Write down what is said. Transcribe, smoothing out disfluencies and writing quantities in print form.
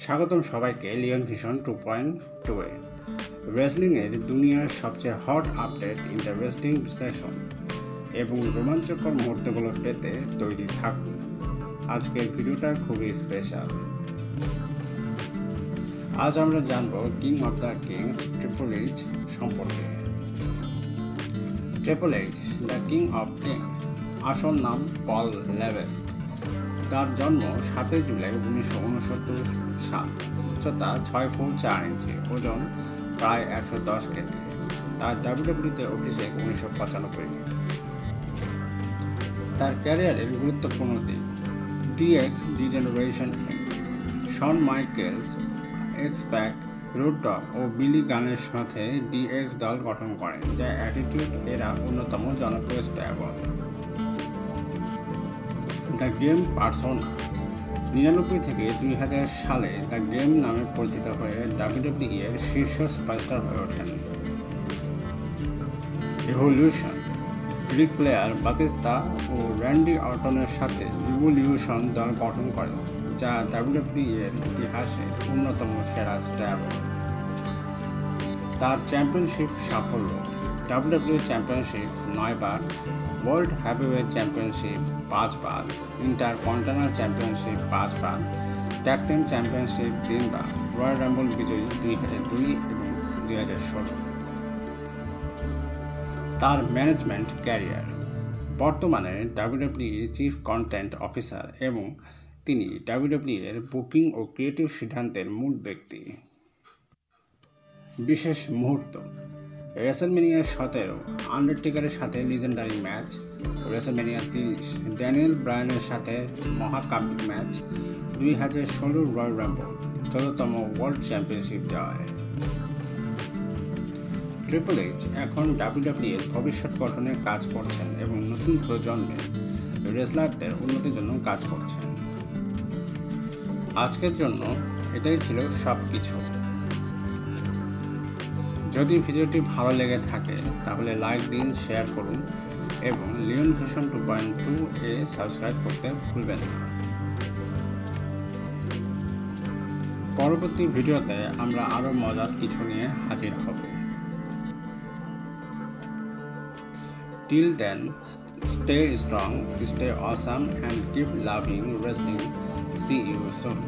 স্বাগতম সবাইকে Leone vision 2.2 এ রেসলিংয়ের দুনিয়ার সবচেয়ে হট আপডেট, ইন্টারেস্টিং বিশ্লেষণ এবং রোমাঞ্চকর মুহূর্তগুলো পেতে তৈরি থাকুন। আজকের ভিডিওটা খুবই স্পেশাল। আজ আমরা জানব king of the kings triple H সম্পর্কে। Triple H the king of kings আসল নাম পল লেভেস্ক। তার জন্ম 7 জুলাই 1969 সাল। উচ্চতা 6 ফুট 4 ইঞ্চি, ওজন প্রায় 110 কেজি। তার ডাব্লিউডাব্লিউইতে অভিষেক 1995। তার ক্যারিয়ারের গুরুত্বপূর্ণ দিক: D X degeneration X, Shawn Michaels, X Pac, Road Dogg ও বিলি গানের সাথে ডিএক্স দল গঠন করেন, যা অ্যাটিটিউড এরা অন্যতম জনপ্রিয় স্ট্যাবল। দ্য গেম পার্সোনা 99 থেকে 2000 সালে দ্য গেম নামে পরিচিত হয়ে ডাব্লিউডাব্লিউই এর শীর্ষ সুপারস্টার হয়ে ওঠেন। ইভলিউশন রিক ফ্লেয়ার, বাতিস্তা ও র্যান্ডি অর্টনের সাথে ইভলিউশন দল গঠন করেন, যা ডাব্লিউডাব্লিউই এর ইতিহাসে অন্যতম সেরা স্ট্যাবল। তার চ্যাম্পিয়নশিপ সাফল্য: ডাব্লিউডাব্লিউই চ্যাম্পিয়নশিপ 9 বার, ওয়ার্ল্ড হেভিওয়েট চ্যাম্পিয়নশিপ 5 বার, ইন্টারকন্টিনেন্টাল চ্যাম্পিয়নশিপ 5 বার, ট্যাগ টিম চ্যাম্পিয়নশিপ 3 বার, রয়্যাল রাম্বল বিজয়ী 2002 এবং 2016। তার ম্যানেজমেন্ট ক্যারিয়ার: বর্তমানে ডাব্লিউডাব্লিউই চিফ কন্টেন্ট অফিসার এবং তিনি ডাব্লিউডাব্লিউই এর বুকিং ও ক্রিয়েটিভ সিদ্ধান্তের মূল ব্যক্তি। বিশেষ মুহূর্ত: রেসলম্যানিয়া 17 আন্ডারটেকারের সাথে লিজেন্ডারি ম্যাচ, রেসলম্যানিয়া 30 ড্যানিয়েল ব্রায়ানের সাথে মহাকাব্যিক ম্যাচ, 2016 রয়্যাল রাম্বল 14তম ওয়ার্ল্ড চ্যাম্পিয়নশিপ জয়। ট্রিপল এইচ এখন ডাব্লিউডাব্লিউই এর ভবিষ্যৎ গঠনে কাজ করছেন এবং নতুন প্রজন্মের রেসলারদের উন্নতির জন্য কাজ করছেন। আজকের জন্য এটাই ছিল সব কিছু। যদি ভিডিওটি ভালো লেগে থাকে তাহলে লাইক দিন, শেয়ার করুন এবং লিওন ভিশন 2.2 এ সাবস্ক্রাইব করতে ভুলবেন না। পরবর্তী ভিডিওতে আমরা আরও মজার কিছু নিয়ে হাজির হব। Till then, stay strong, stay awesome and keep loving wrestling. See you soon.